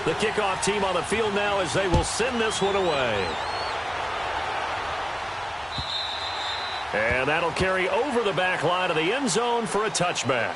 The kickoff team on the field now as they will send this one away. And that'll carry over the back line of the end zone for a touchback.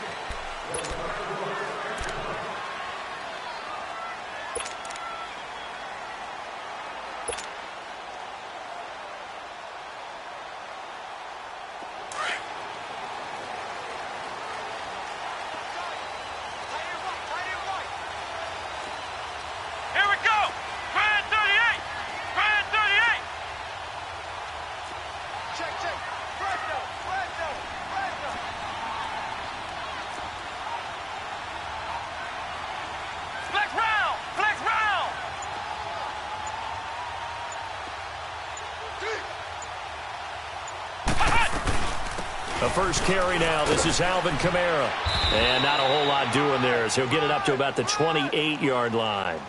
The first carry now. This is Alvin Kamara. And not a whole lot doing there, so he'll get it up to about the 28-yard line.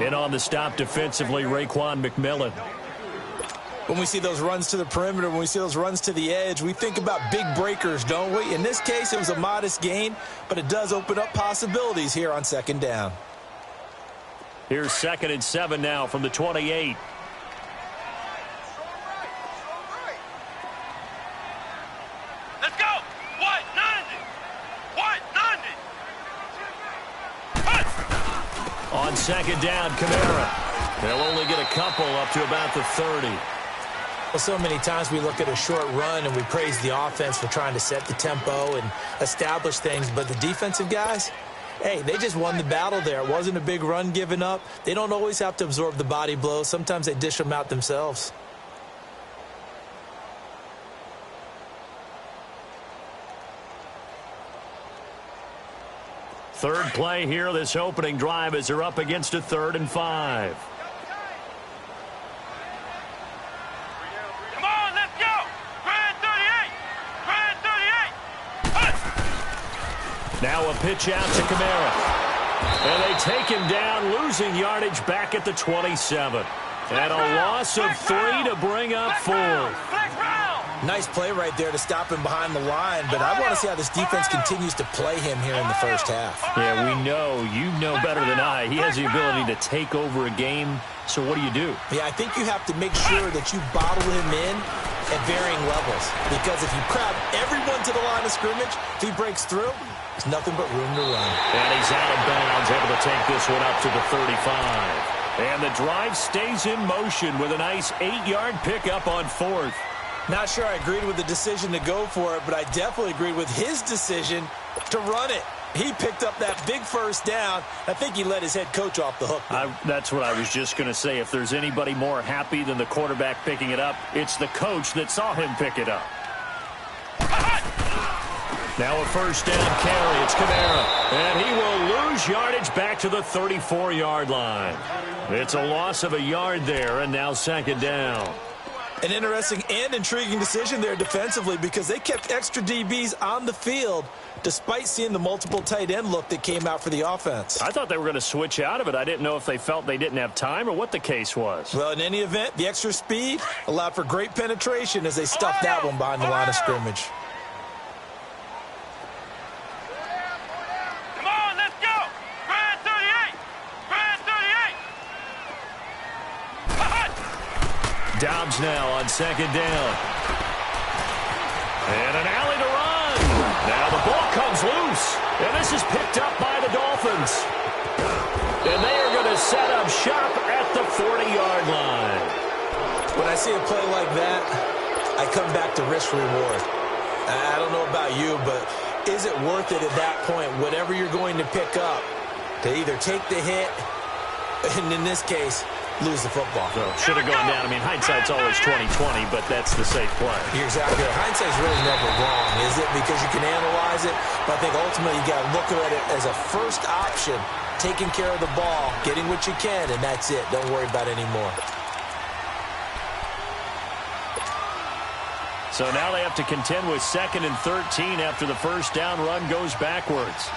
And on the stop defensively, Raekwon McMillan. When we see those runs to the perimeter, when we see those runs to the edge, we think about big breakers, don't we? In this case, it was a modest gain, but it does open up possibilities here on second down. Here's 2nd and 7 now from the 28. On second down, Kamara. They'll only get a couple up to about the 30. Well, so many times we look at a short run and we praise the offense for trying to set the tempo and establish things, but the defensive guys, hey, they just won the battle there. It wasn't a big run given up. They don't always have to absorb the body blows. Sometimes they dish them out themselves. Third play here, this opening drive, as they're up against a 3rd and 5. Come on, let's go! Grand 38! Grand 38! Now a pitch out to Kamara. And they take him down, losing yardage back at the 27. And a loss of 3 to bring up 4. Nice play right there to stop him behind the line, but I want to see how this defense continues to play him here in the first half. Yeah, we know. You know better than I. He has the ability to take over a game, so what do? Yeah, I think you have to make sure that you bottle him in at varying levels, because if you crowd everyone to the line of scrimmage, if he breaks through, there's nothing but room to run. And he's out of bounds, able to take this one up to the 35. And the drive stays in motion with a nice 8-yard pickup on 4th. Not sure I agreed with the decision to go for it, but I definitely agreed with his decision to run it. He picked up that big first down. I think he let his head coach off the hook. That's what I was just going to say. If there's anybody more happy than the quarterback picking it up, it's the coach that saw him pick it up. Now a first down carry. It's Kamara. And he will lose yardage back to the 34-yard line. It's a loss of a yard there, and now 2nd down. An interesting and intriguing decision there defensively, because they kept extra DBs on the field despite seeing the multiple tight end look that came out for the offense. I thought they were going to switch out of it. I didn't know if they felt they didn't have time or what the case was. Well, in any event, the extra speed allowed for great penetration as they stuffed that one behind the line of scrimmage. Come on, let's go! Grand 38! Grand 38! Dobbs now on 2nd down. And an alley to run. Now the ball comes loose. And this is picked up by the Dolphins. And they are going to set up shop at the 40-yard line. When I see a play like that, I come back to risk-reward. I don't know about you, but is it worth it at that point, whatever you're going to pick up, to either take the hit, and in this case, lose the football? So should have gone down. I mean, hindsight's always 20/20, but that's the safe play. You're exactly right. Hindsight's really never wrong, is it? Because you can analyze it, but I think ultimately you got to look at it as a first option, taking care of the ball, getting what you can, and that's it. Don't worry about it anymore. So now they have to contend with 2nd and 13 after the first down run goes backwards.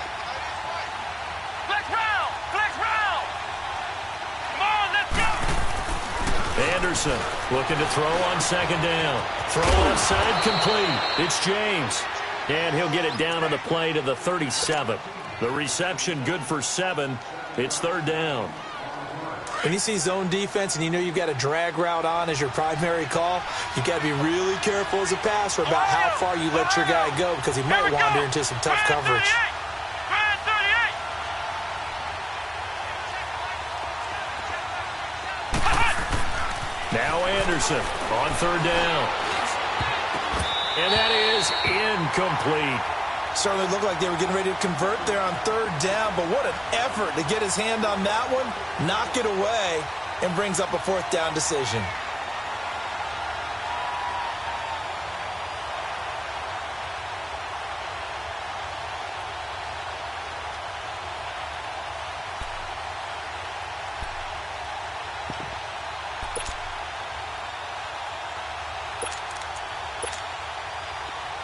Anderson looking to throw on 2nd down. Throw offside complete. It's James. And he'll get it down on the play to the 37. The reception good for 7. It's 3rd down. When you see zone defense and you know you've got a drag route on as your primary call, you've got to be really careful as a passer about how far you let your guy go because he might wander into some tough coverage. Now Anderson on 3rd down. And that is incomplete. Certainly looked like they were getting ready to convert there on 3rd down, but what an effort to get his hand on that one, knock it away, and brings up a 4th down decision.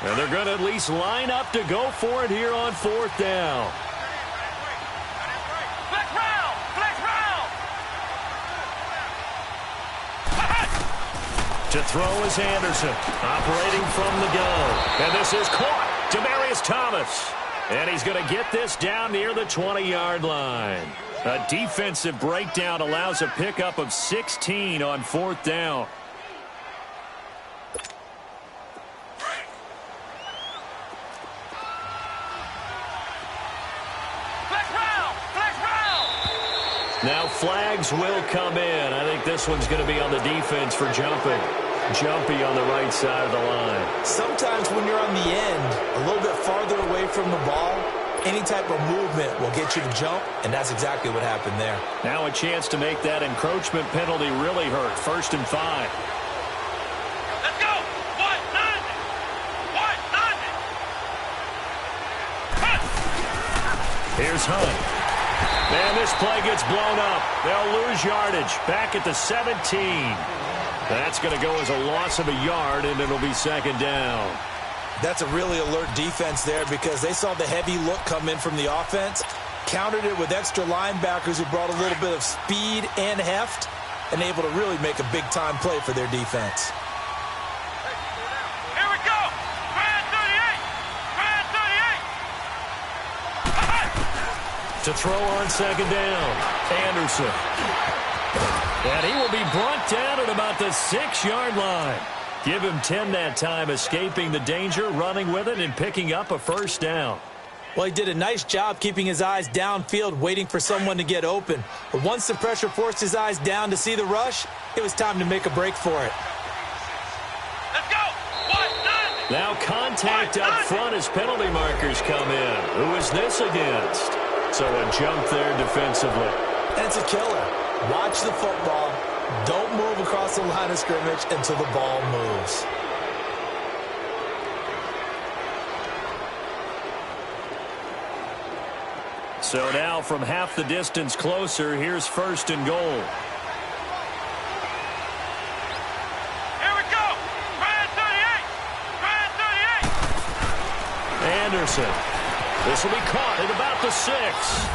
And they're going to at least line up to go for it here on 4th down. Flex round! Flex round! To throw is Anderson, operating from the gun. And this is caught. Demaryius Thomas. And he's going to get this down near the 20-yard line. A defensive breakdown allows a pickup of 16 on 4th down. Now flags will come in. I think this one's going to be on the defense for jumping. Jumpy on the right side of the line. Sometimes when you're on the end, a little bit farther away from the ball, any type of movement will get you to jump, and that's exactly what happened there. Now a chance to make that encroachment penalty really hurt. 1st and 5. Let's go! What? Nothing! What? Nothing! Here's Hunt. Man, this play gets blown up. They'll lose yardage. Back at the 17. That's going to go as a loss of a yard, and it'll be 2nd down. That's a really alert defense there because they saw the heavy look come in from the offense, countered it with extra linebackers who brought a little bit of speed and heft, and able to really make a big-time play for their defense. Here we go! Brad 38! Brad 38! To throw on 2nd down, Anderson. And he will be brought down at about the 6-yard line. Give him 10 that time, escaping the danger, running with it, and picking up a 1st down. Well, he did a nice job keeping his eyes downfield, waiting for someone to get open. But once the pressure forced his eyes down to see the rush, it was time to make a break for it. Let's go! What? Nothing! Now contact up front as penalty markers come in. Who is this against? So a jump there defensively. And it's a killer. Watch the football. Don't move across the line of scrimmage until the ball moves. So now from half the distance closer, here's 1st and goal. Here we go! Brad 38! Brad 38! Anderson. This will be caught at about the 6.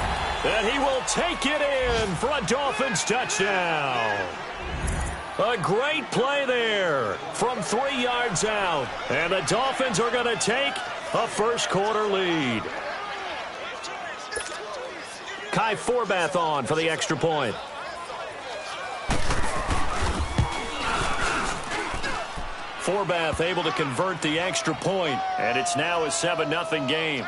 And he will take it in for a Dolphins touchdown. A great play there from 3 yards out. And the Dolphins are going to take a 1st quarter lead. Kai Forbath on for the extra point. Forbath able to convert the extra point, and it's now a 7-0 game.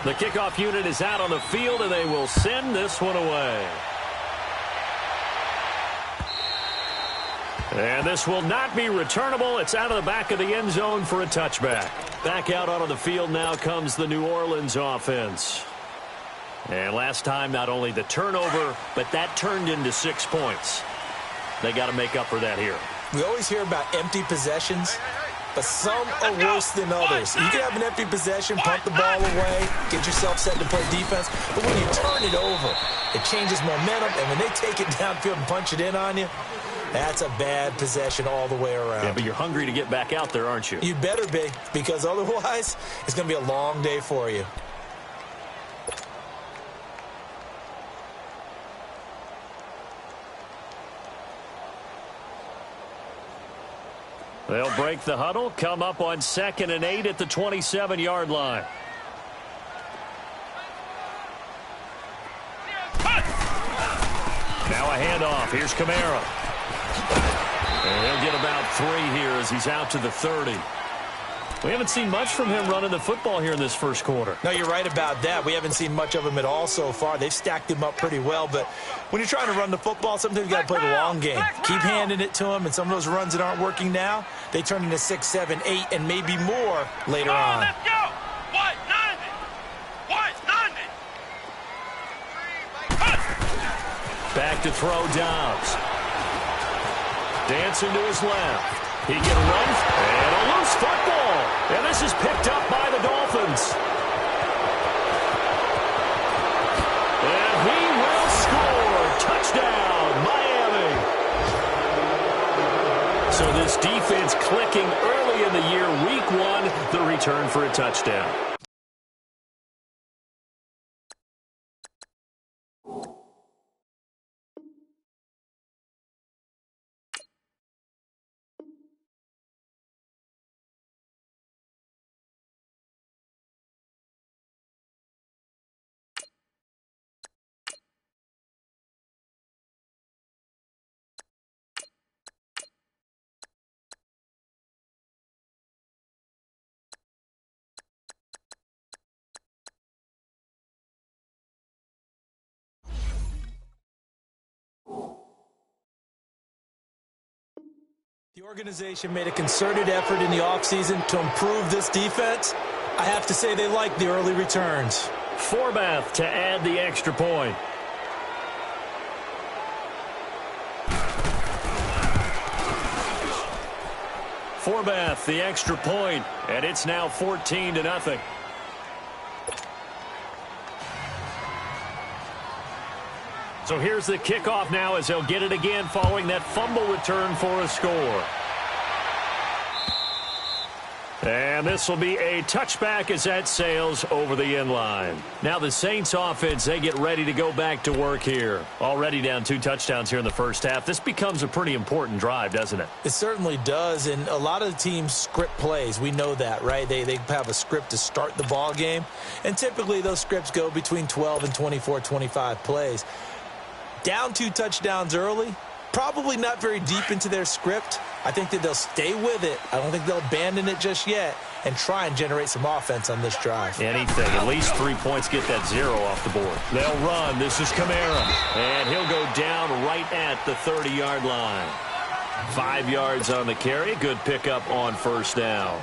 The kickoff unit is out on the field, and they will send this one away. And this will not be returnable. It's out of the back of the end zone for a touchback. Back out onto the field now comes the New Orleans offense. And last time, not only the turnover, but that turned into 6 points. They got to make up for that here. We always hear about empty possessions, but some are worse than others. You can have an empty possession, punt the ball away, get yourself set to play defense, but when you turn it over, it changes momentum, and when they take it downfield and punch it in on you, that's a bad possession all the way around. Yeah, but you're hungry to get back out there, aren't you? You better be, because otherwise, it's going to be a long day for you. They'll break the huddle, come up on 2nd and 8 at the 27-yard line. Now a handoff. Here's Kamara. And he'll get about 3 here as he's out to the 30. We haven't seen much from him running the football here in this first quarter. No, you're right about that. We haven't seen much of him at all so far. They've stacked him up pretty well, but when you're trying to run the football, sometimes you got to play the long game. Keep handing it to him, and some of those runs that aren't working now, they turn into 6, 7, 8, and maybe more later on. Let's go! White 90! White 90! Back to throw Dobbs. Dancing to his left. He can run, and a loose football. And this is picked up by the Dolphins. And he will score. Touchdown, Miami. So this defense clicking early in the year, week 1, the return for a touchdown. The organization made a concerted effort in the offseason to improve this defense. I have to say they like the early returns. Forbath to add the extra point. Forbath, the extra point, and it's now 14-0. So here's the kickoff now as they'll get it again following that fumble return for a score. And this will be a touchback as that sails over the end line. Now the Saints offense, they get ready to go back to work here. Already down 2 touchdowns here in the first half. This becomes a pretty important drive, doesn't it? It certainly does, and a lot of the teams script plays. We know that, right? They have a script to start the ball game, and typically those scripts go between 12 and 24, 25 plays. Down 2 touchdowns early, probably not very deep into their script. I think that they'll stay with it. I don't think they'll abandon it just yet and try and generate some offense on this drive. Anything. At least 3 points, get that 0 off the board. They'll run. This is Kamara. And he'll go down right at the 30-yard line. 5 yards on the carry. Good pickup on first down.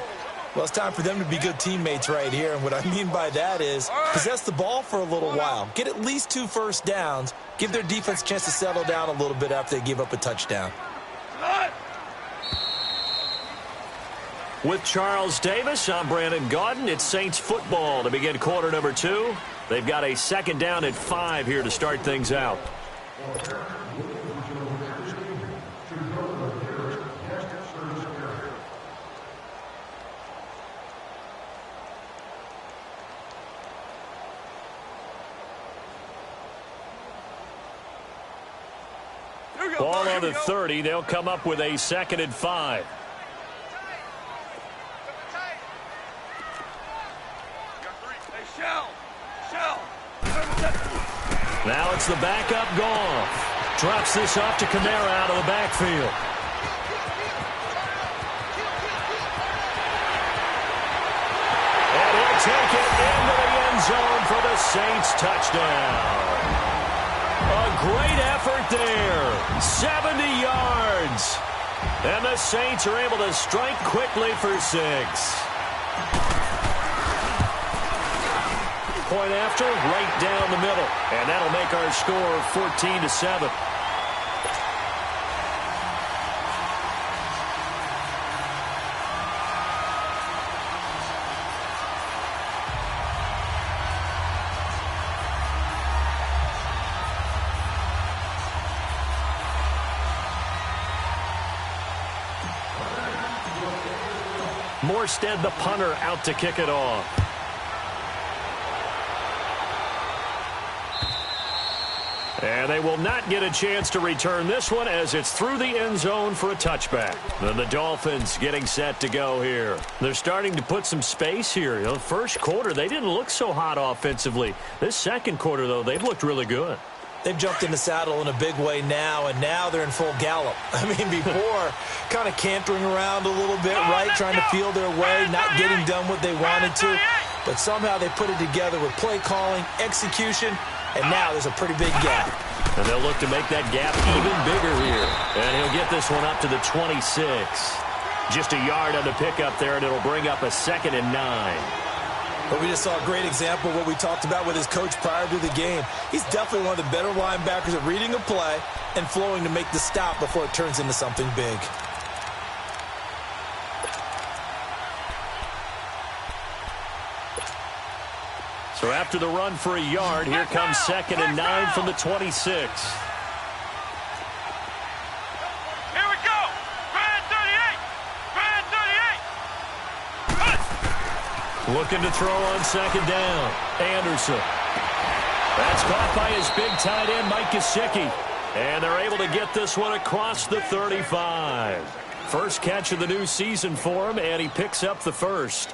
Well, it's time for them to be good teammates right here. And what I mean by that is possess the ball for a little while. Get at least 2 first downs. Give their defense a chance to settle down a little bit after they give up a touchdown. With Charles Davis, I'm Brandon Gaudin. It's Saints football to begin quarter number 2. They've got a 2nd down at 5 here to start things out. Ball on the 30. They'll come up with a 2nd and 5. Now it's the backup Goff. Drops this off to Kamara out of the backfield. And he'll take it into the end zone for the Saints touchdown. A great effort there. 70 yards. And the Saints are able to strike quickly for 6. Point after, right down the middle. And that'll make our score 14-7. Morstead, the punter, out to kick it off. And they will not get a chance to return this one as it's through the end zone for a touchback. Then the Dolphins getting set to go here. They're starting to put some space here. You know, first quarter, they didn't look so hot offensively. This second quarter, though, they've looked really good. They've jumped in the saddle in a big way now, and now they're in full gallop. I mean, before, kind of cantering around a little bit, right, trying to feel their way, not getting done what they wanted to. But somehow they put it together with play calling, execution, and now there's a pretty big gap. And they'll look to make that gap even bigger here. And he'll get this one up to the 26. Just a yard on the pickup there, and it'll bring up a 2nd and 9. But we just saw a great example of what we talked about with his coach prior to the game. He's definitely one of the better linebackers at reading a play and flowing to make the stop before it turns into something big. So after the run for a yard, here comes 2nd and 9 from the 26. Here we go. Brad 38. Brad 38. Looking to throw on 2nd down. Anderson. That's caught by his big tight end, Mike Gesicki. And they're able to get this one across the 35. First catch of the new season for him, and he picks up the first.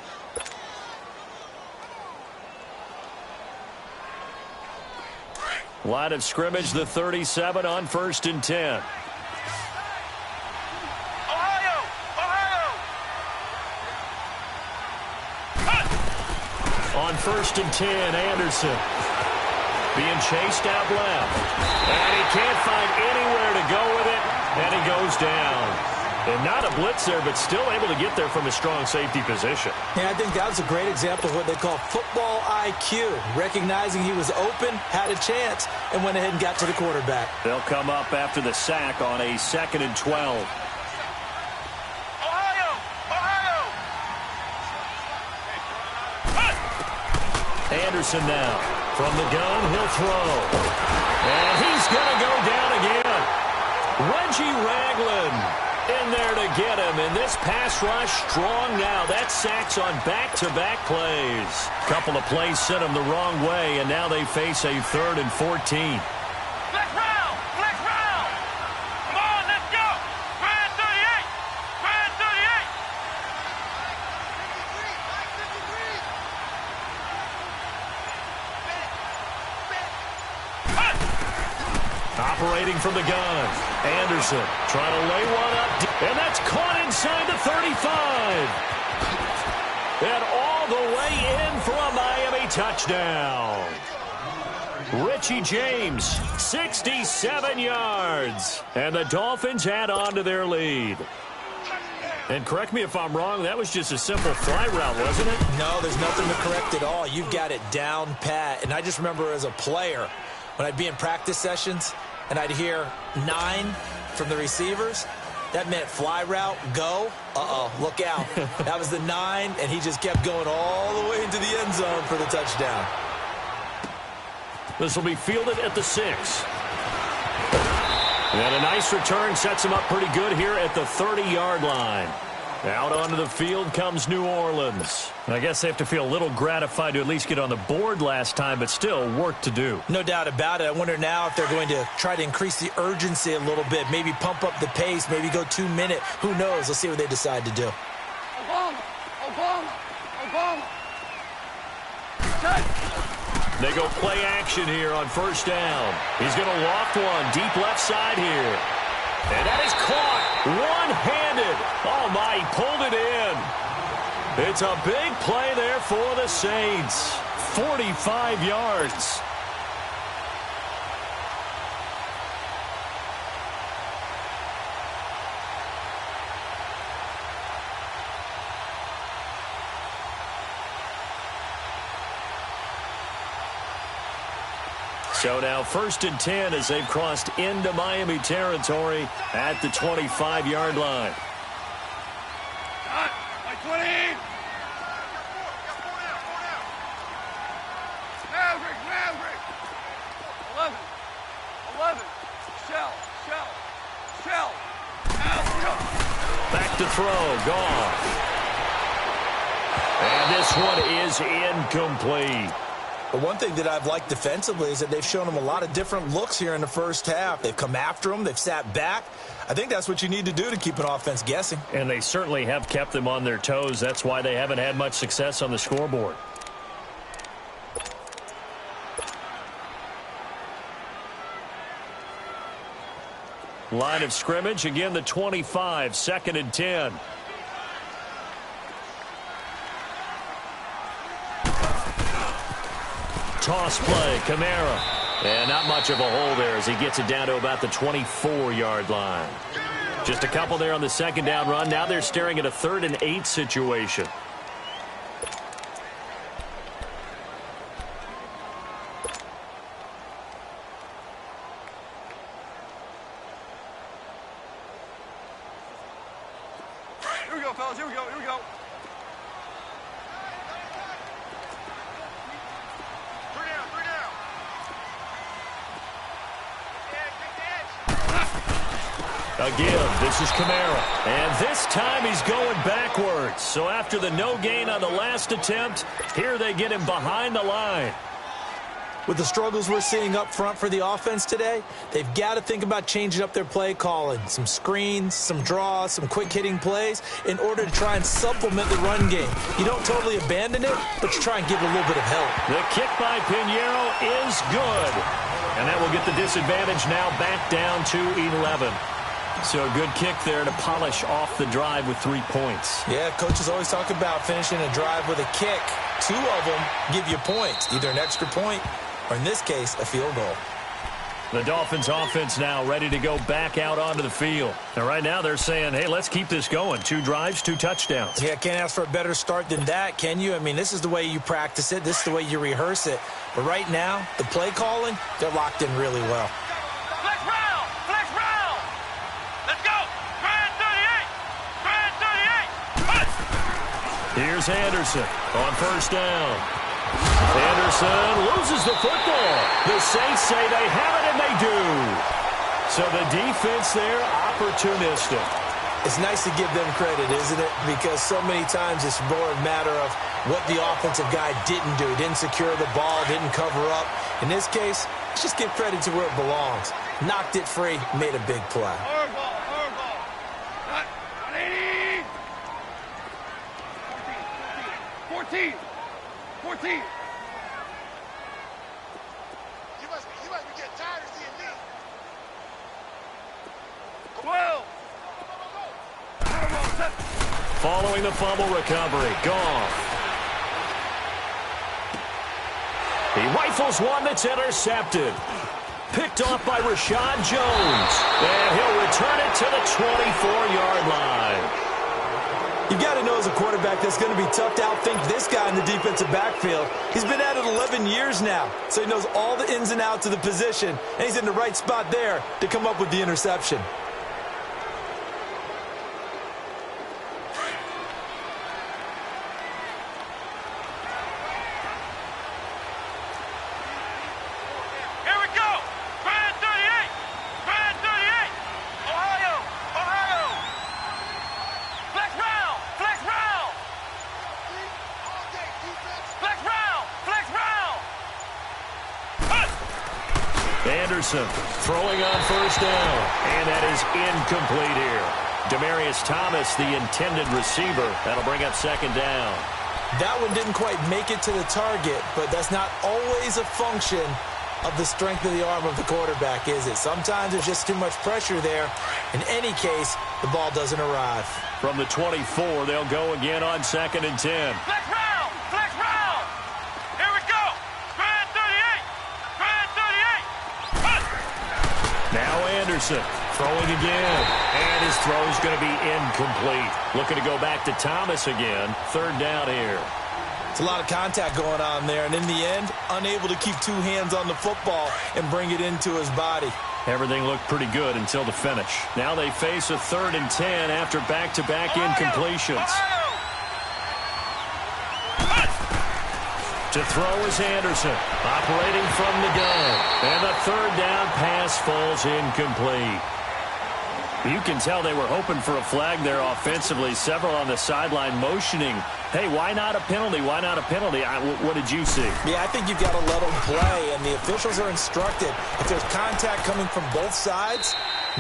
Line of scrimmage, the 37 on 1st and 10. Ohio. On 1st and 10, Anderson being chased out left. And he can't find anywhere to go with it, and he goes down. And not a blitz there, but still able to get there from a strong safety position. Yeah, I think that was a great example of what they call football IQ. Recognizing he was open, had a chance, and went ahead and got to the quarterback. They'll come up after the sack on a 2nd and 12. Ohio. Anderson now. From the gun, he'll throw. And he's going to go down again. Reggie Ragland in there to get him, and this pass rush strong now. That sacks on back-to-back plays. Couple of plays sent them the wrong way, and now they face a 3rd and 14. Flex round. Come on, let's go. Brad 38. Brad 38. Operating from the gun. Anderson trying to lay one up. And that's caught inside the 35. And all the way in for a Miami touchdown. Richie James, 67 yards. And the Dolphins add on to their lead. And correct me if I'm wrong, that was just a simple fly route, wasn't it? No, there's nothing to correct at all. You've got it down pat. And I just remember as a player, when I'd be in practice sessions and I'd hear 9 from the receivers, that meant fly route, go. Look out. That was the 9, and he just kept going all the way into the end zone for the touchdown. This will be fielded at the 6. And a nice return sets him up pretty good here at the 30-yard line. Out onto the field comes New Orleans. I guess they have to feel a little gratified to at least get on the board last time, but still work to do. No doubt about it. I wonder now if they're going to try to increase the urgency a little bit, maybe pump up the pace, maybe go 2-minute. Who knows? Let's see what they decide to do. Obama. They go play action here on 1st down. He's going to loft one deep left side here. And that is caught one-handed. Oh, my, he pulled it in. It's a big play there for the Saints. 45 yards. So now 1st and 10 as they've crossed into Miami territory at the 25-yard line. By 20. Maverick. 11. Shell. Back to throw. Goff. And this one is incomplete. But one thing that I've liked defensively is that they've shown them a lot of different looks here in the first half. They've come after them. They've sat back. I think that's what you need to do to keep an offense guessing. And they certainly have kept them on their toes. That's why they haven't had much success on the scoreboard. Line of scrimmage, again the 25, 2nd and 10. Toss play, Kamara. And not much of a hole there as he gets it down to about the 24-yard line. Just a couple there on the second down run. Now they're staring at a 3rd and 8 situation. Here we go, fellas. Here we go. Here we go. Three down. Again, this is Kamara. And this time he's going backwards. So after the no gain on the last attempt, here they get him behind the line. With the struggles we're seeing up front for the offense today, they've got to think about changing up their play calling. Some screens, some draws, some quick-hitting plays in order to try and supplement the run game. You don't totally abandon it, but you try and give it a little bit of help. The kick by Pinheiro is good. And that will get the disadvantage now back down to 11. So a good kick there to polish off the drive with 3 points. Yeah, coaches always talk about finishing a drive with a kick. 2 of them give you points, either an extra point or, in this case, a field goal. The Dolphins offense now ready to go back out onto the field. And right now they're saying, hey, let's keep this going. 2 drives, 2 touchdowns. Yeah, can't ask for a better start than that, can you? I mean, this is the way you practice it. This is the way you rehearse it. But right now, the play calling, they're locked in really well. Flex round. Let's go. Grand 38. Here's Anderson on first down. Anderson loses the football. The Saints say they have it, and they do. So the defense there, opportunistic. It's nice to give them credit, isn't it? Because so many times it's more a matter of what the offensive guy didn't do. Didn't secure the ball, didn't cover up. In this case, let's just give credit to where it belongs. Knocked it free, made a big play. Hard ball. 180. 14. You must be getting tired of seeing me. 12. Following the fumble recovery, Goff. He rifles one that's intercepted. Picked off by Rashad Jones. And he'll return it to the 24-yard line. You've got to know as a quarterback that's going to be tough to outthink this guy in the defensive backfield. He's been at it 11 years now, so he knows all the ins and outs of the position, and he's in the right spot there to come up with the interception. Anderson throwing on first down, and that is incomplete here. Demaryius Thomas, the intended receiver. That'll bring up second down. That one didn't quite make it to the target, but that's not always a function of the strength of the arm of the quarterback, is it? Sometimes there's just too much pressure there. In any case, the ball doesn't arrive. From the 24, they'll go again on 2nd and 10. Flex round! Here we go! Grand 38! Now Anderson throwing again, and his throw's going to be incomplete. Looking to go back to Thomas again. 3rd down here. It's a lot of contact going on there, and in the end, unable to keep 2 hands on the football and bring it into his body. Everything looked pretty good until the finish. Now they face a 3rd and 10 after back-to-back incompletions. To throw is Anderson, operating from the gun. And the 3rd down pass falls incomplete. You can tell they were hoping for a flag there offensively. Several on the sideline motioning, hey, why not a penalty? Why not a penalty? What did you see? Yeah, I think you've got to let them play, and the officials are instructed. If there's contact coming from both sides,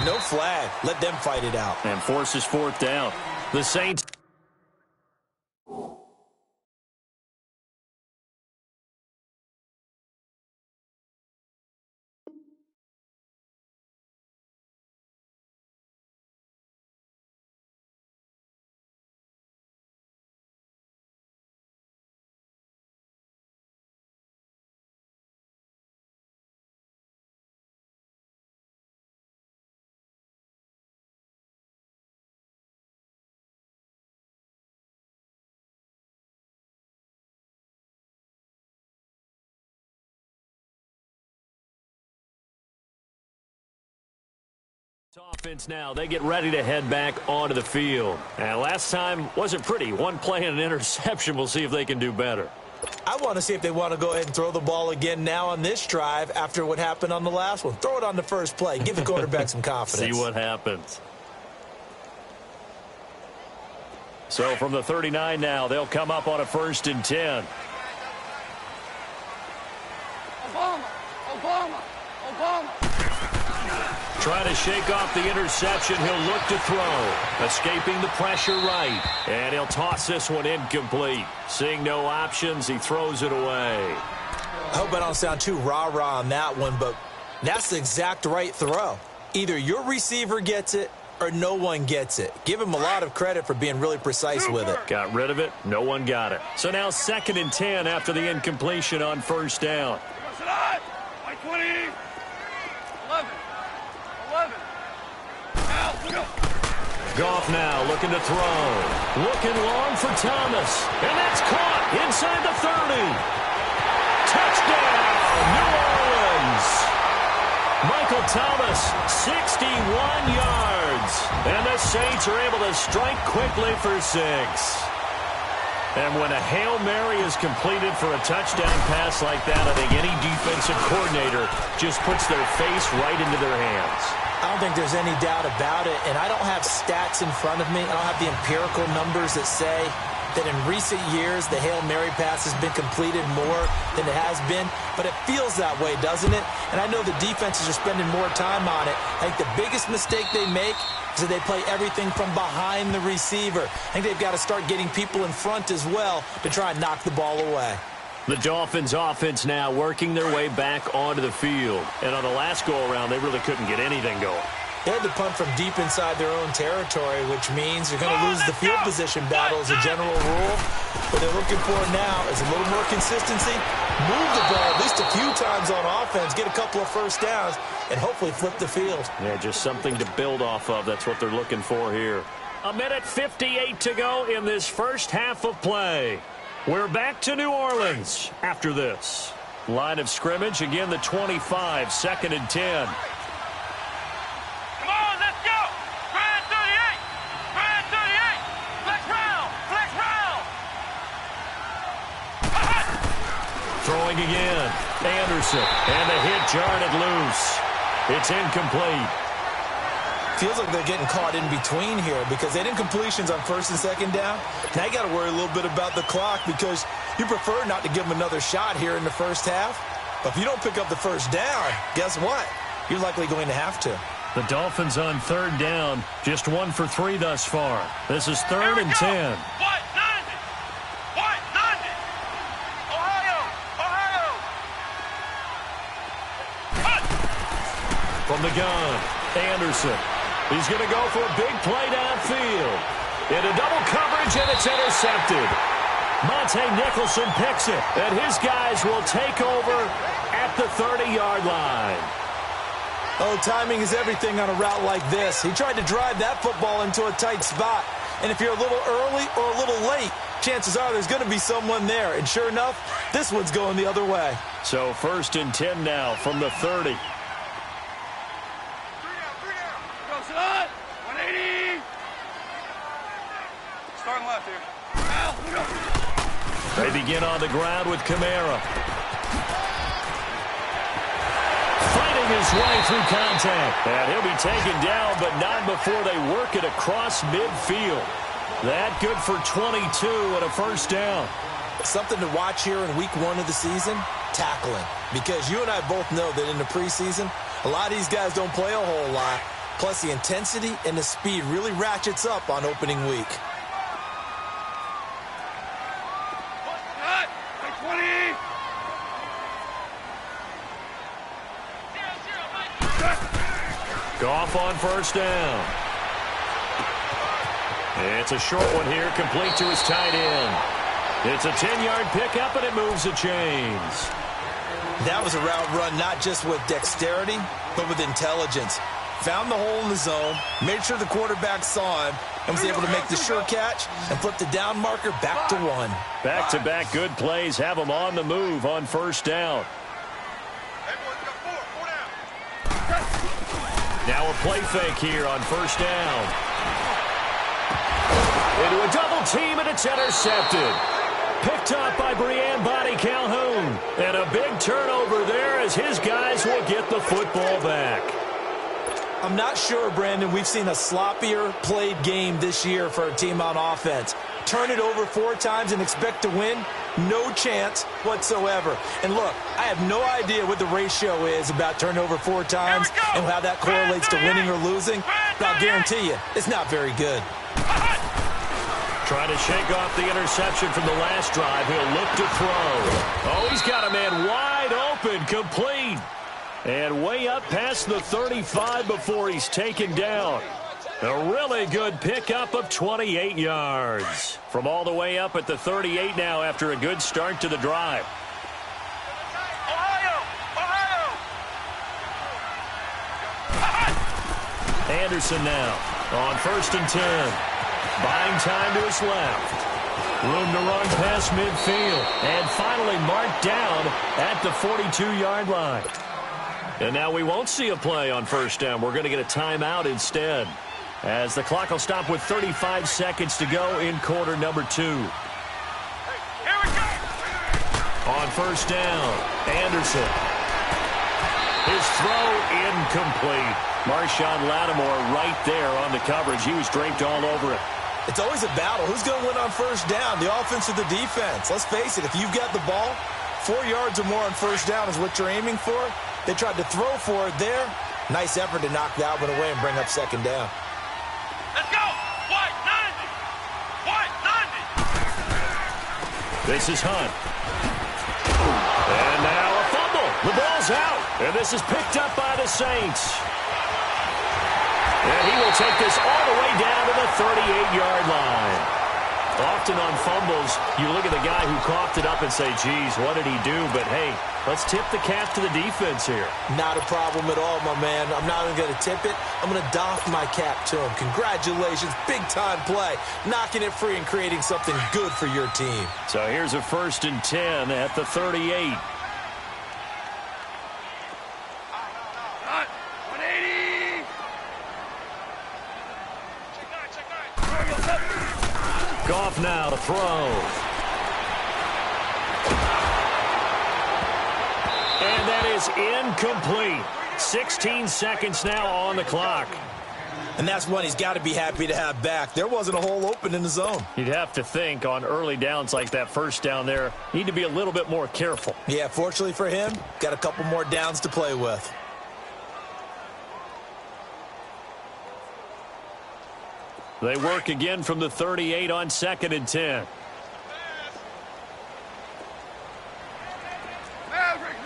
no flag. Let them fight it out. And forces fourth down. The Saints. Offense now. They get ready to head back onto the field. And last time wasn't pretty. One play and an interception. We'll see if they can do better. I want to see if they want to go ahead and throw the ball again now on this drive after what happened on the last one. Throw it on the first play. Give the quarterback some confidence. See what happens. So from the 39 now, they'll come up on a 1st and 10. Obama. Trying to shake off the interception. He'll look to throw. Escaping the pressure right. And he'll toss this one incomplete. Seeing no options, he throws it away. I hope I don't sound too rah-rah on that one, but that's the exact right throw. Either your receiver gets it or no one gets it. Give him a lot of credit for being really precise with it. Got rid of it. No one got it. So now 2nd and 10 after the incompletion on 1st down. 20. 11. Goff now looking to throw. Looking long for Thomas. And that's caught inside the 30. Touchdown, New Orleans. Michael Thomas, 61 yards. And the Saints are able to strike quickly for 6. And when a Hail Mary is completed for a touchdown pass like that, I think any defensive coordinator just puts their face right into their hands. I don't think there's any doubt about it, and I don't have stats in front of me. I don't have the empirical numbers that say that in recent years the Hail Mary pass has been completed more than it has been, but it feels that way, doesn't it? And I know the defenses are spending more time on it. I think the biggest mistake they make is that they play everything from behind the receiver. I think they've got to start getting people in front as well to try and knock the ball away. The Dolphins offense now working their way back onto the field. And on the last go-around, they really couldn't get anything going. They had to punt from deep inside their own territory, which means you're going to lose the field position battle as a general rule. What they're looking for now is a little more consistency, move the ball at least a few times on offense, get a couple of first downs, and hopefully flip the field. Yeah, just something to build off of. That's what they're looking for here. 1:58 to go in this first half of play. We're back to New Orleans after this. Line of scrimmage, again the 25, 2nd and 10. Come on, let's go. Grand 38. Grand 38. Flex round. Flex round. Throwing again. Anderson. And the hit jarred it loose. It's incomplete. Feels like they're getting caught in between here because they didn't completions on 1st and 2nd down. Now you got to worry a little bit about the clock because you prefer not to give them another shot here in the first half. But if you don't pick up the first down, guess what? You're likely going to have to. The Dolphins on 3rd down, just 1 for 3 thus far. This is 3rd and 10. What? 90. What? 90. Ohio. From the gun, Anderson. He's going to go for a big play downfield. Into double coverage, and it's intercepted. Monte Nicholson picks it, and his guys will take over at the 30-yard line. Oh, timing is everything on a route like this. He tried to drive that football into a tight spot. And if you're a little early or a little late, chances are there's going to be someone there. And sure enough, this one's going the other way. So 1st and 10 now from the 30. Go, son. 180. Starting left here. They begin on the ground with Kamara. Fighting his way through contact. And he'll be taken down, but not before they work it across midfield. That good for 22 and a first down. Something to watch here in week 1 of the season, tackling. Because you and I both know that in the preseason, a lot of these guys don't play a whole lot. Plus, the intensity and the speed really ratchets up on opening week. Goff on first down. It's a short one here, complete to his tight end. It's a 10-yard pickup, and it moves the chains. That was a route run not just with dexterity, but with intelligence. Found the hole in the zone, made sure the quarterback saw him, and was able to make the sure catch and flip the down marker back to 1. Back-to-back good plays have him on the move on first down. Now a play fake here on first down. Into a double team, and it's intercepted. Picked up by Brian Body Calhoun. And a big turnover there as his guys will get the football back. I'm not sure, Brandon, we've seen a sloppier played game this year for a team on offense. Turn it over 4 times and expect to win? No chance whatsoever. And look, I have no idea what the ratio is about turnover 4 times and how that correlates to winning or losing, but I'll guarantee you, it's not very good. Trying to shake off the interception from the last drive. He'll look to throw. Oh, he's got a man wide open, complete. And way up past the 35 before he's taken down. A really good pickup of 28 yards. From all the way up at the 38 now after a good start to the drive. Anderson now on first and 10. Buying time to his left. Room to run past midfield. And finally marked down at the 42-yard line. And now we won't see a play on first down. We're going to get a timeout instead, as the clock will stop with 35 seconds to go in quarter number 2. Here we go. On first down, Anderson. His throw incomplete. Marshawn Lattimore right there on the coverage. He was draped all over it. It's always a battle. Who's going to win on first down, the offense or the defense? Let's face it, if you've got the ball, 4 yards or more on first down is what you're aiming for. They tried to throw for it there. Nice effort to knock that one away and bring up second down. Let's go. White 90. White 90. This is Hunt. And now a fumble. The ball's out. And this is picked up by the Saints. And he will take this all the way down to the 38-yard line. Often on fumbles, you look at the guy who coughed it up and say, geez, what did he do? But, hey, let's tip the cap to the defense here. Not a problem at all, my man. I'm not even going to tip it. I'm going to doff my cap to him. Congratulations. Big-time play. Knocking it free and creating something good for your team. So here's a first and 10 at the 38. Goff now to throw. And that is incomplete. 16 seconds now on the clock. And that's one he's got to be happy to have back. There wasn't a hole open in the zone. You'd have to think on early downs like that first down there, need to be a little bit more careful. Yeah, fortunately for him, got a couple more downs to play with. They work again from the 38 on second and 10. Maverick.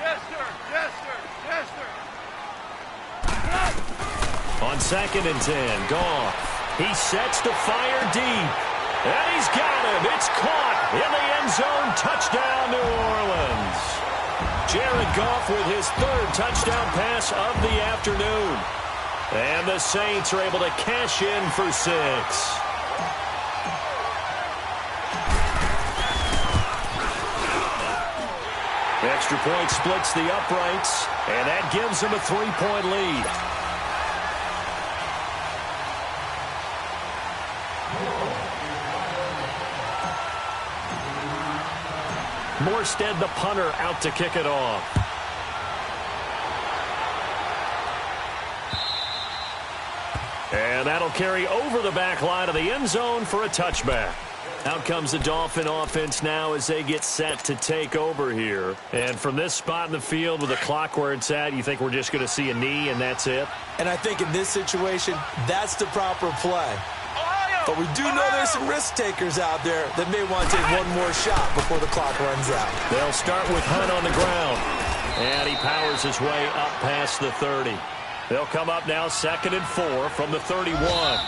Yes, sir. Yes, sir. Yes, sir. On second and 10, Goff. He sets to fire deep. And he's got him. It's caught in the end zone. Touchdown, New Orleans. Jared Goff with his 3rd touchdown pass of the afternoon. And the Saints are able to cash in for 6. Extra point splits the uprights, and that gives them a 3-point lead. Morstead, the punter, out to kick it off. And that'll carry over the back line of the end zone for a touchback. Out comes the Dolphin offense now as they get set to take over here. And from this spot in the field with the clock where it's at, you think we're just going to see a knee and that's it? And I think in this situation, that's the proper play. But we do know there's some risk takers out there that may want to take one more shot before the clock runs out. They'll start with Hunt on the ground. And he powers his way up past the 30. They'll come up now 2nd and 4 from the 31.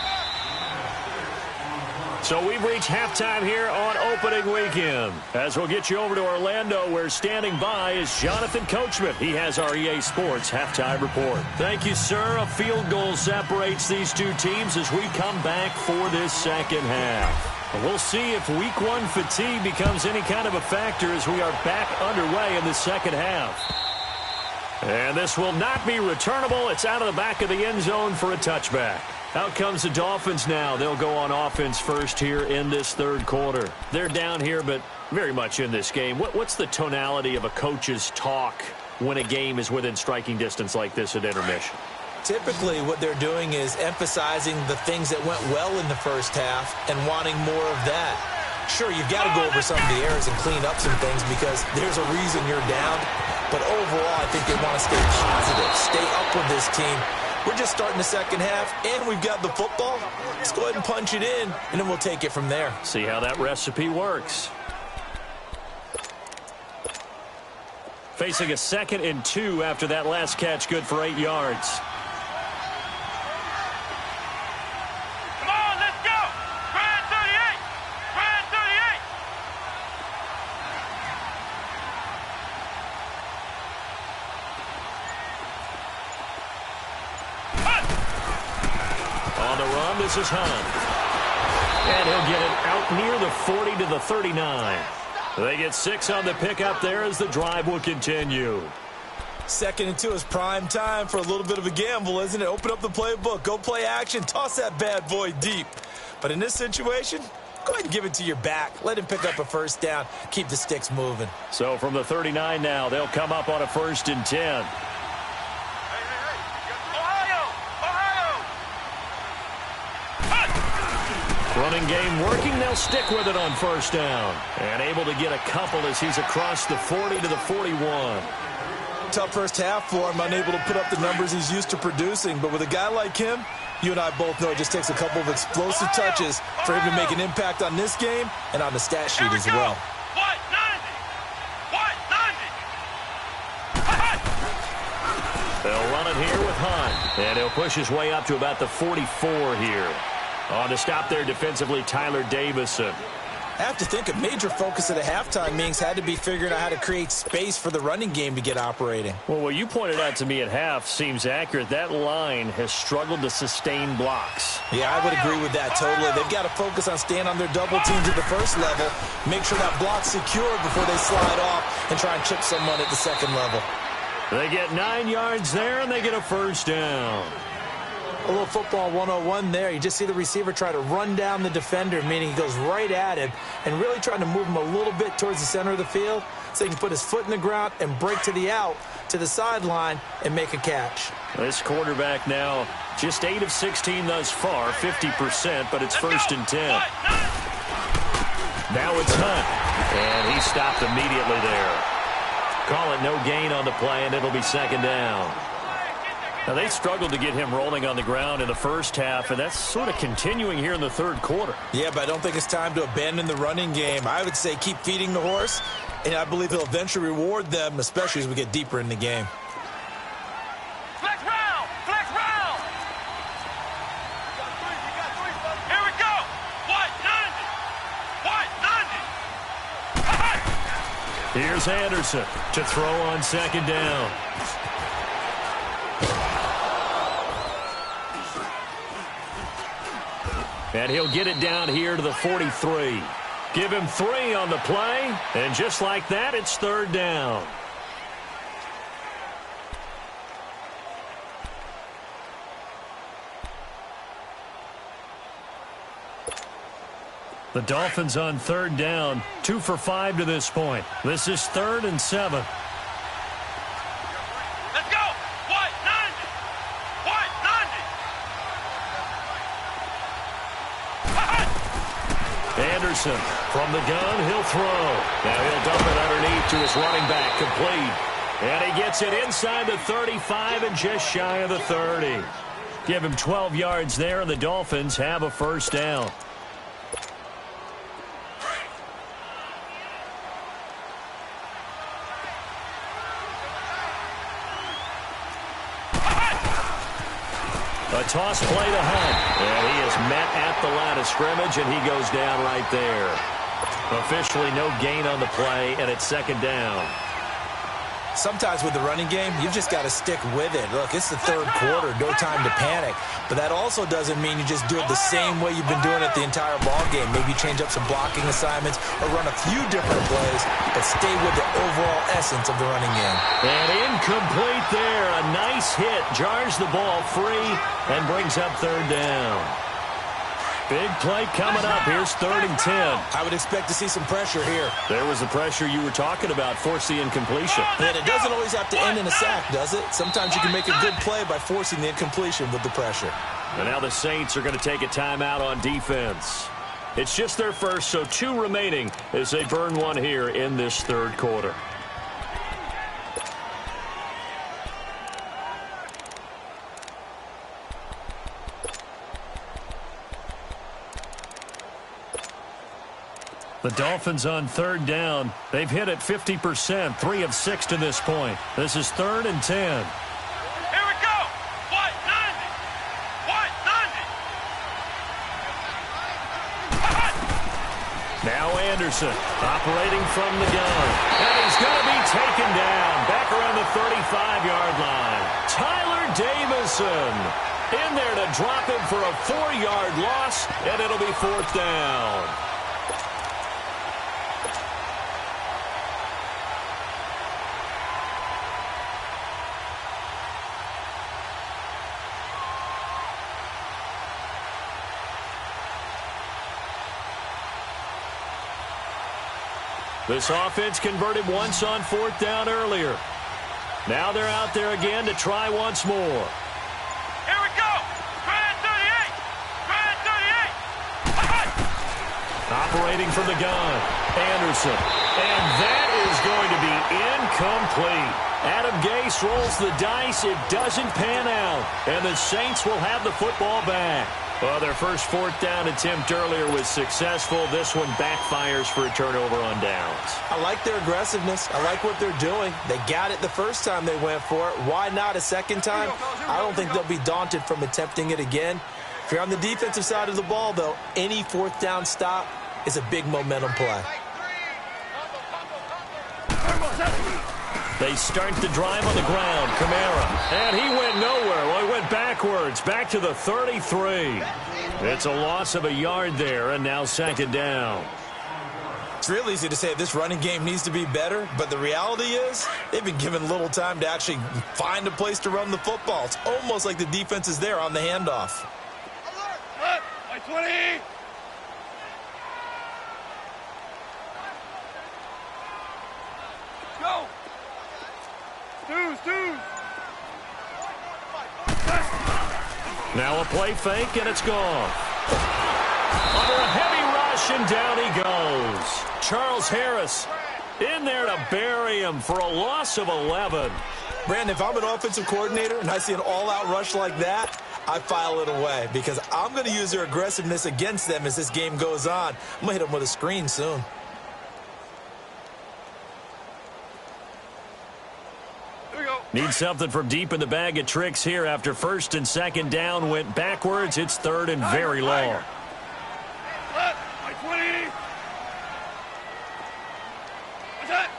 So we've reached halftime here on opening weekend. As we'll get you over to Orlando, where standing by is Jonathan Coachman. He has our EA Sports halftime report. Thank you, sir. A field goal separates these two teams as we come back for this second half. And we'll see if week one fatigue becomes any kind of a factor as we are back underway in the second half. And this will not be returnable. It's out of the back of the end zone for a touchback. Out comes the Dolphins now. They'll go on offense first here in this third quarter. They're down here, but very much in this game. What's the tonality of a coach's talk when a game is within striking distance like this at intermission? Typically, what they're doing is emphasizing the things that went well in the first half and wanting more of that. Sure, you've got to go over some of the errors and clean up some things because there's a reason you're down. But overall, I think they want to stay positive, stay up with this team. We're just starting the second half, and we've got the football. Let's go ahead and punch it in, and then we'll take it from there. See how that recipe works. Facing a 2nd and 2 after that last catch, good for 8 yards. Come on, let's go! Grand 38! Grand 38! On the run, this is Hunt. And he'll get it out near the 40 to the 39. They get 6 on the pickup there as the drive will continue. 2nd and 2 is prime time for a little bit of a gamble, isn't it? Open up the playbook, go play action, toss that bad boy deep. But in this situation, go ahead and give it to your back. Let him pick up a first down. Keep the sticks moving. So from the 39 now, they'll come up on a 1st and 10. Running game working. They'll stick with it on 1st down. And able to get a couple as he's across the 40 to the 41. Tough first half for him, unable to put up the numbers he's used to producing. But with a guy like him, you and I both know it just takes a couple of explosive touches for him to make an impact on this game and on the stat sheet as well. What? 90! What? 90! They'll run it here with Hunt. And he'll push his way up to about the 44 here. On to stop there defensively, Tyler Davison. I have to think a major focus of the halftime meetings had to be figuring out how to create space for the running game to get operating. Well, what you pointed out to me at half seems accurate. That line has struggled to sustain blocks. Yeah, I would agree with that totally. They've got to focus on staying on their double teams at the first level, make sure that block's secured before they slide off and try and chip someone at the second level. They get 9 yards there, and they get a 1st down. A little football 101 there. You just see the receiver try to run down the defender, meaning he goes right at him and really trying to move him a little bit towards the center of the field so he can put his foot in the ground and break to the out, to the sideline, and make a catch. This quarterback now just 8 of 16 thus far, 50%, but it's 1st and 10. Now it's Hunt, and he stopped immediately there. Call it no gain on the play, and it'll be 2nd down. Now, they struggled to get him rolling on the ground in the first half, and that's sort of continuing here in the third quarter. Yeah, but I don't think it's time to abandon the running game. I would say keep feeding the horse, and I believe he'll eventually reward them, especially as we get deeper in the game. Flex round! Flex round! Here we go! What? 90! What? 90! Here's Anderson to throw on 2nd down. And he'll get it down here to the 43. Give him 3 on the play, and just like that, it's 3rd down. The Dolphins on 3rd down, 2 for 5 to this point. This is 3rd and 7. Let's go! What? 90! What? 90! Anderson from the gun, he'll throw. Now he'll dump it underneath to his running back, complete. And he gets it inside the 35 and just shy of the 30. Give him 12 yards there, and the Dolphins have a first down. A toss play to Hunt. And he is met at the line of scrimmage, and he goes down right there. Officially no gain on the play, and it's second down. Sometimes with the running game, you've just got to stick with it. Look, it's the third quarter, no time to panic. But that also doesn't mean you just do it the same way you've been doing it the entire ball game. Maybe change up some blocking assignments or run a few different plays, but stay with the overall essence of the running game. And incomplete there. A nice hit. Jars the ball free and brings up third down. Big play coming up. Here's 3rd and 10. I would expect to see some pressure here. There was the pressure you were talking about. Force the incompletion. And it doesn't always have to end in a sack, does it? Sometimes you can make a good play by forcing the incompletion with the pressure. And now the Saints are going to take a timeout on defense. It's just their first, so 2 remaining as they burn one here in this third quarter. The Dolphins on 3rd down. They've hit it 50%, 3 of 6 to this point. This is 3rd and 10. Here we go. What? 90. What? 90. Now Anderson operating from the gun. And he's going to be taken down back around the 35-yard line. Tyler Davison in there to drop him for a 4-yard loss, and it'll be 4th down. This offense converted once on 4th down earlier. Now they're out there again to try once more. Here we go. Grand 38. Grand 38. Operating from the gun. Anderson. And that is going to be incomplete. Adam Gase rolls the dice. It doesn't pan out. And the Saints will have the football back. Well, their first 4th down attempt earlier was successful. This one backfires for a turnover on downs. I like their aggressiveness. I like what they're doing. They got it the first time they went for it. Why not a second time? I don't think they'll be daunted from attempting it again. If you're on the defensive side of the ball, though, any 4th down stop is a big momentum play. They start the drive on the ground. Kamara. And he went nowhere. Well, he went backwards. Back to the 33. It's a loss of a yard there, and now 2nd down. It's real easy to say this running game needs to be better, but the reality is they've been given little time to actually find a place to run the football. It's almost like the defense is there on the handoff. By 20. Go. Deuce. Now a play fake, and it's gone. Under a heavy rush, and down he goes. Charles Harris in there to bury him for a loss of 11. Brandon, if I'm an offensive coordinator and I see an all-out rush like that, I file it away because I'm going to use their aggressiveness against them as this game goes on. I'm going to hit them with a screen soon. Need something from deep in the bag of tricks here after 1st and 2nd down went backwards. It's 3rd and very long. By 20. What's that?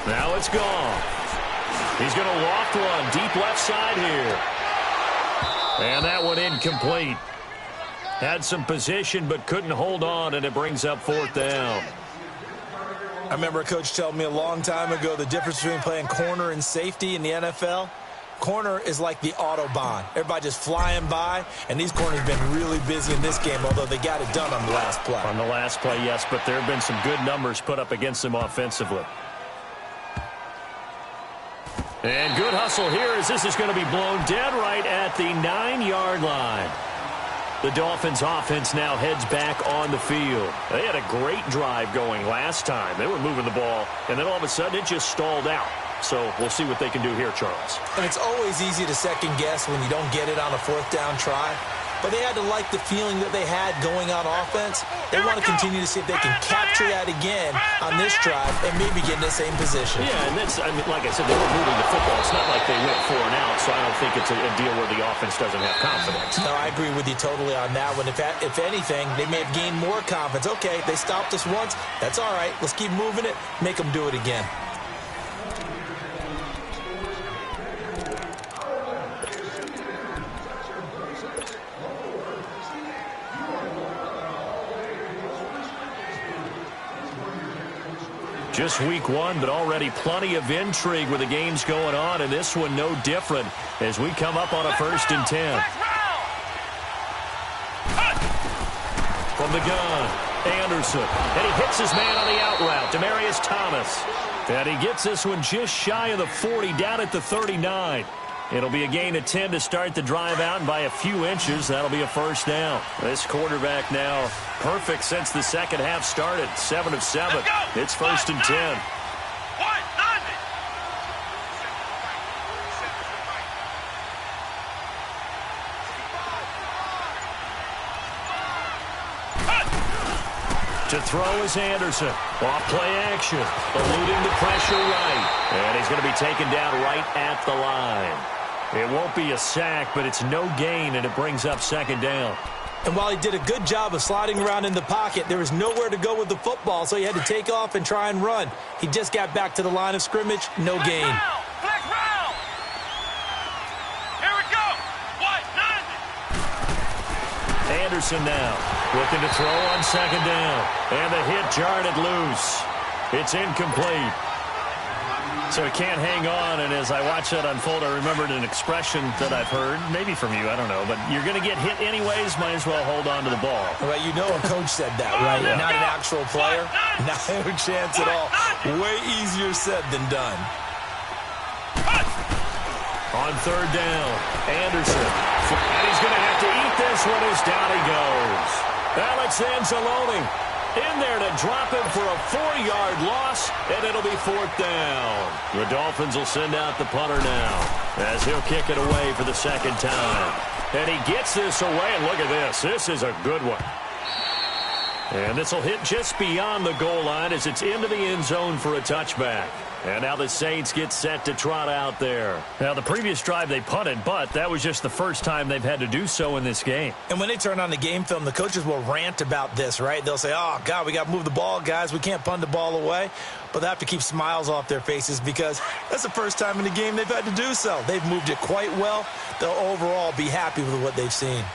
Now it's gone. He's going to loft one deep left side here. And that one incomplete. Had some position but couldn't hold on, and it brings up 4th down. I remember a coach telling me a long time ago the difference between playing corner and safety in the NFL. Corner is like the Autobahn. Everybody just flying by, and these corners have been really busy in this game, although they got it done on the last play. On the last play, yes, but there have been some good numbers put up against them offensively. And good hustle here as this is going to be blown dead right at the 9-yard line. The Dolphins offense now heads back on the field. They had a great drive going last time. They were moving the ball, and then all of a sudden it just stalled out. So we'll see what they can do here, Charles. And it's always easy to second guess when you don't get it on a fourth down try. But they had to like the feeling that they had going on offense. They want to continue to see if they can capture that again on this drive and maybe get in the same position. Yeah, and that's, I mean, like I said, they were moving the football. It's not like they went 4 and out, so I don't think it's a deal where the offense doesn't have confidence. No, I agree with you totally on that one. If anything, they may have gained more confidence. Okay, they stopped us once. That's all right. Let's keep moving it. Make them do it again. Just week 1, but already plenty of intrigue with the games going on, and this one no different as we come up on a 1st and 10. From the gun, Anderson, and he hits his man on the out route, Demaryius Thomas. And he gets this one just shy of the 40, down at the 39. It'll be a gain of 10 to start the drive out, and by a few inches, that'll be a 1st down. This quarterback now perfect since the second half started. 7 of 7. It's 1st and 10. To throw is Anderson. Off play action. Eluding the pressure right. And he's going to be taken down right at the line. It won't be a sack, but it's no gain, and it brings up 2nd down. And while he did a good job of sliding around in the pocket, there was nowhere to go with the football, so he had to take off and try and run. He just got back to the line of scrimmage. No gain. Flex round. Here we go. What? Anderson now looking to throw on 2nd down. And the hit jarred it loose. It's incomplete. So he can't hang on, and as I watch that unfold, I remembered an expression that I've heard, maybe from you, I don't know, but you're going to get hit anyways, might as well hold on to the ball. Well, you know a coach said that, right? Yeah. Not an actual player. Not a chance at all. Way easier said than done. On 3rd down, Anderson. And he's going to have to eat this one as down he goes. Alex Anzalone in there to drop him for a 4-yard loss, and it'll be 4th down. The Dolphins will send out the punter now as he'll kick it away for the 2nd time. And he gets this away, and look at this. This is a good one. And this will hit just beyond the goal line as it's into the end zone for a touchback. And now the Saints get set to trot out there. Now, the previous drive they punted, but that was just the first time they've had to do so in this game. And when they turn on the game film, the coaches will rant about this, right? They'll say, oh, God, we got to move the ball, guys. We can't punt the ball away. But they have to keep smiles off their faces because that's the first time in the game they've had to do so. They've moved it quite well. They'll overall be happy with what they've seen.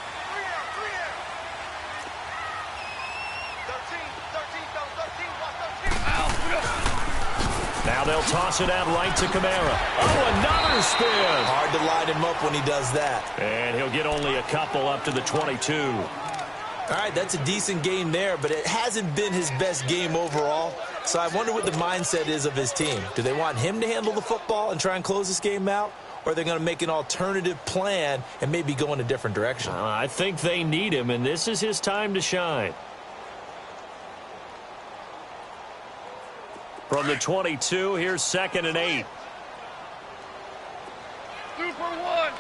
Now they'll toss it out right to Kamara. Oh, another spin. Hard to line him up when he does that. And he'll get only a couple up to the 22. All right, that's a decent game there, but it hasn't been his best game overall. So I wonder what the mindset is of his team. Do they want him to handle the football and try and close this game out? Or are they going to make an alternative plan and maybe go in a different direction? I think they need him, and this is his time to shine. From the 22, here's 2nd and 8. Super one.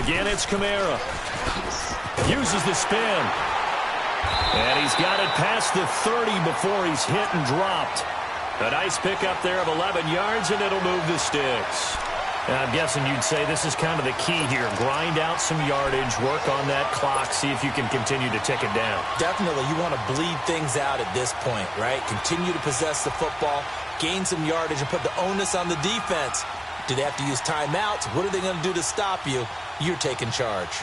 Again, it's Kamara. Uses the spin. And he's got it past the 30 before he's hit and dropped. A nice pickup there of 11 yards, and it'll move the sticks. I'm guessing you'd say this is kind of the key here. Grind out some yardage, work on that clock, see if you can continue to tick it down. Definitely. You want to bleed things out at this point, right? Continue to possess the football, gain some yardage, and put the onus on the defense. Do they have to use timeouts? What are they going to do to stop you? You're taking charge.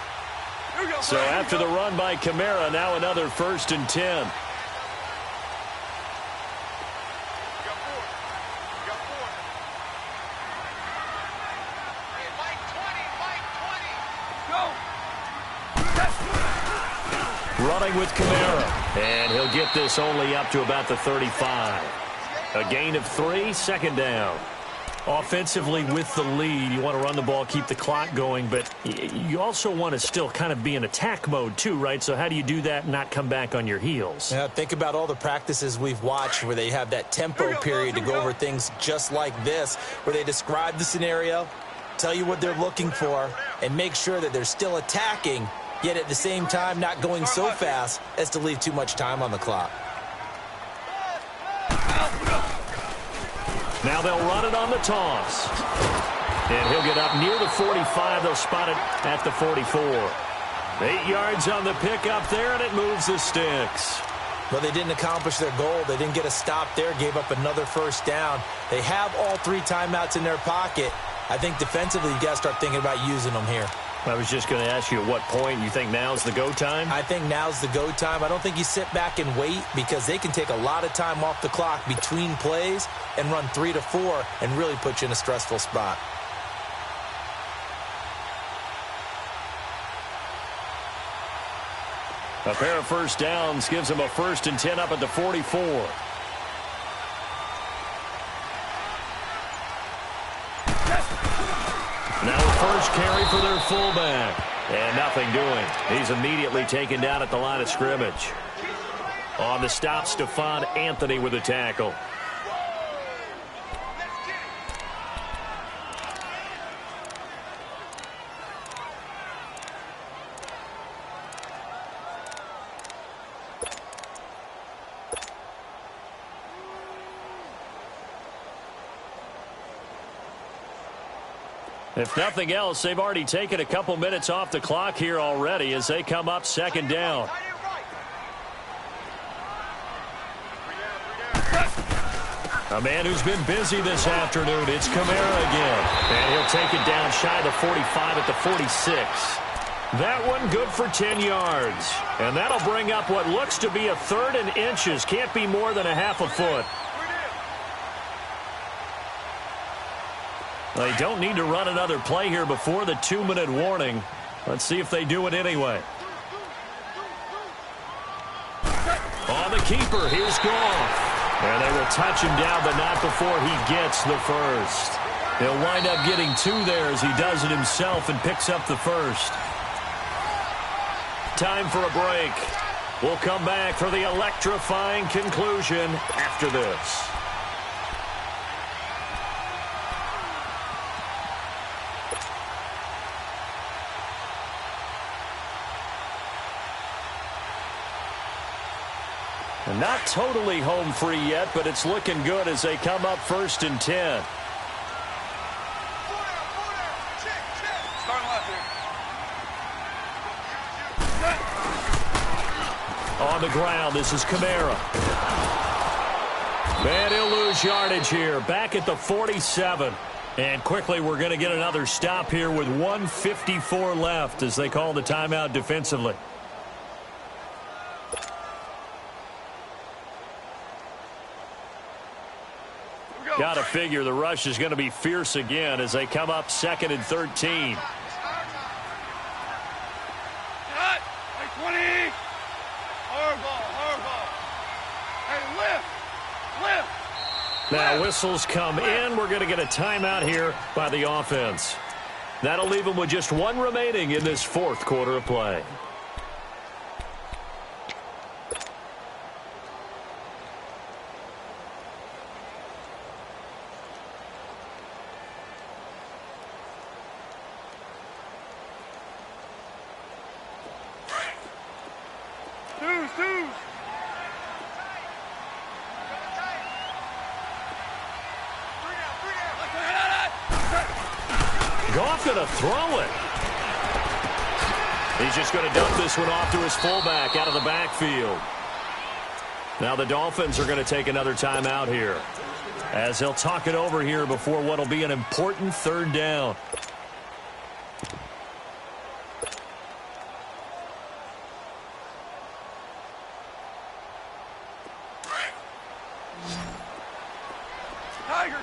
So after the run by Kamara, now another 1st and 10. Running with Kamara. And he'll get this only up to about the 35. A gain of 3, 2nd down. Offensively with the lead, you want to run the ball, keep the clock going, but you also want to still kind of be in attack mode too, right? So how do you do that and not come back on your heels? Yeah, think about all the practices we've watched where they have that tempo period to go over things just like this, where they describe the scenario, tell you what they're looking for, and make sure that they're still attacking, yet at the same time not going so fast as to leave too much time on the clock. Now they'll run it on the toss. And he'll get up near the 45. They'll spot it at the 44. 8 yards on the pickup there, and it moves the sticks. But they didn't accomplish their goal. They didn't get a stop there, gave up another first down. They have all 3 timeouts in their pocket. I think defensively you got to start thinking about using them here. I was just going to ask you at what point you think now's the go time? I think now's the go time. I don't think you sit back and wait because they can take a lot of time off the clock between plays and run 3 to 4 and really put you in a stressful spot. A pair of first downs gives them a 1st and 10 up at the 44. Now a first carry for their fullback. And nothing doing. He's immediately taken down at the line of scrimmage. On the stop, Stephon Anthony with a tackle. If nothing else, they've already taken a couple minutes off the clock here already as they come up 2nd down. A man who's been busy this afternoon, it's Kamara again. And he'll take it down shy of the 45 at the 46. That one good for 10 yards. And that'll bring up what looks to be a 3rd and inches. Can't be more than a half a foot. They don't need to run another play here before the 2-minute warning. Let's see if they do it anyway. On the keeper, here's Goff. And they will touch him down, but not before he gets the first. He'll wind up getting 2 there as he does it himself and picks up the first. Time for a break. We'll come back for the electrifying conclusion after this. Not totally home free yet, but it's looking good as they come up 1st and 10. On the ground, this is Kamara. And he'll lose yardage here, back at the 47. And quickly, we're going to get another stop here with 1:54 left as they call the timeout defensively. Got to figure the rush is going to be fierce again as they come up 2nd and 13. Cut! Like 20! Hard ball. Hey, lift! Now whistles come in. We're going to get a timeout here by the offense. That'll leave them with just 1 remaining in this 4th quarter of play. Goff going to throw it. He's just going to dump this one off to his fullback out of the backfield. Now the Dolphins are going to take another timeout here as they'll talk it over here before what will be an important 3rd down. Tiger!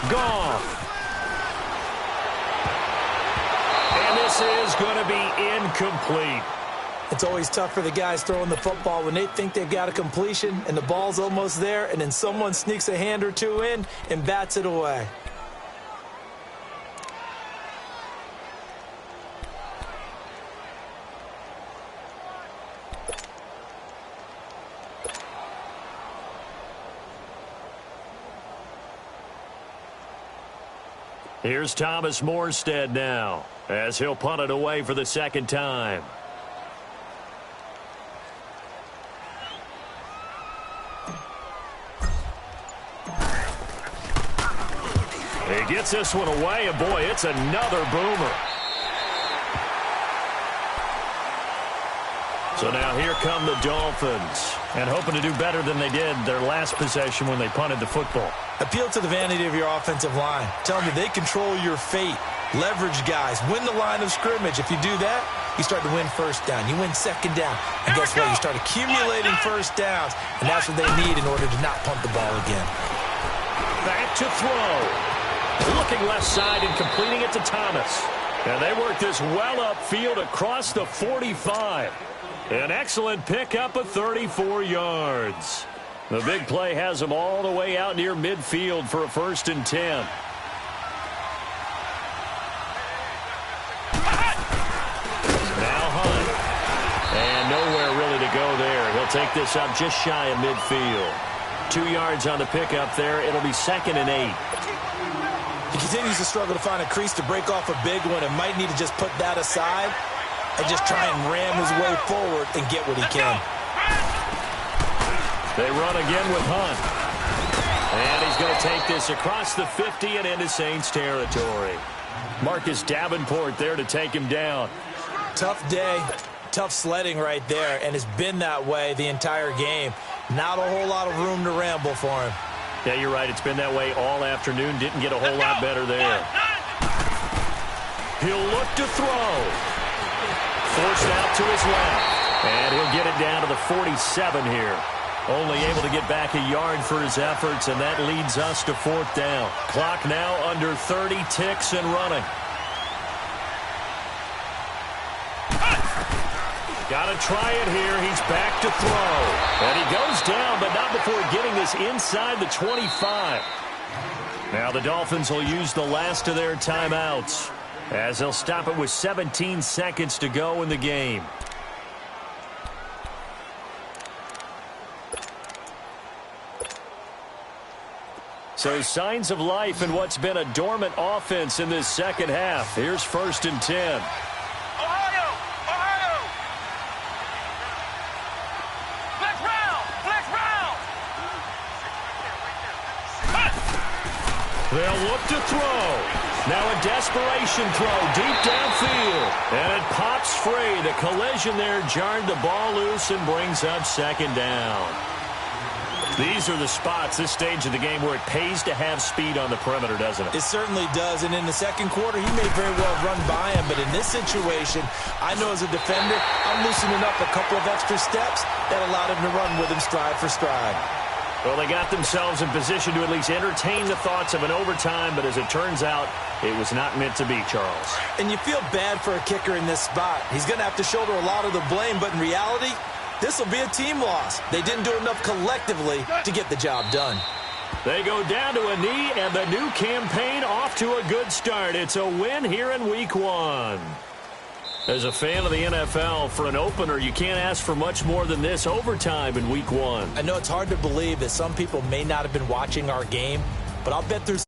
Goff. And this is going to be incomplete. It's always tough for the guys throwing the football when they think they've got a completion and the ball's almost there, and then someone sneaks a hand or two in and bats it away. Here's Thomas Morstead now, as he'll punt it away for the second time. He gets this one away, and boy, it's another boomer. So now here come the Dolphins, and hoping to do better than they did their last possession when they punted the football. Appeal to the vanity of your offensive line. Tell them that they control your fate. Leverage guys. Win the line of scrimmage. If you do that, you start to win first down. You win second down. And guess what? You start accumulating first downs, and that's what they need in order to not punt the ball again. Back to throw. Looking left side and completing it to Thomas. And they work this well upfield across the 45. An excellent pickup of 34 yards. The big play has them all the way out near midfield for a 1st and 10. Now Hunt. And nowhere really to go there. He'll take this up just shy of midfield. 2 yards on the pickup there. It'll be 2nd and 8. He continues to struggle to find a crease to break off a big one and might need to just put that aside and just try and ram his way forward and get what he can. They run again with Hunt. And he's going to take this across the 50 and into Saints territory. Marcus Davenport there to take him down. Tough day, tough sledding right there, and it's been that way the entire game. Not a whole lot of room to ramble for him. Yeah, you're right. It's been that way all afternoon. Didn't get a whole lot better there. He'll look to throw. Forced out to his left. And he'll get it down to the 47 here. Only able to get back a yard for his efforts, and that leads us to 4th down. Clock now under 30 ticks and running. Got to try it here. He's back to throw. And he goes down, but not before getting this inside the 25. Now the Dolphins will use the last of their timeouts, as they'll stop it with 17 seconds to go in the game. So signs of life in what's been a dormant offense in this second half. Here's 1st and 10. They'll look to throw. Now a desperation throw deep downfield. And it pops free. The collision there jarred the ball loose and brings up 2nd down. These are the spots, this stage of the game, where it pays to have speed on the perimeter, doesn't it? It certainly does. And in the second quarter, he may very well run by him. But in this situation, I know as a defender, I'm loosening up a couple of extra steps that allowed him to run with him stride for stride. Well, they got themselves in position to at least entertain the thoughts of an overtime, but as it turns out, it was not meant to be, Charles. And you feel bad for a kicker in this spot. He's going to have to shoulder a lot of the blame, but in reality, this will be a team loss. They didn't do enough collectively to get the job done. They go down to a knee, and the new campaign off to a good start. It's a win here in Week 1. As a fan of the NFL, for an opener, you can't ask for much more than this overtime in Week 1. I know it's hard to believe that some people may not have been watching our game, but I'll bet there's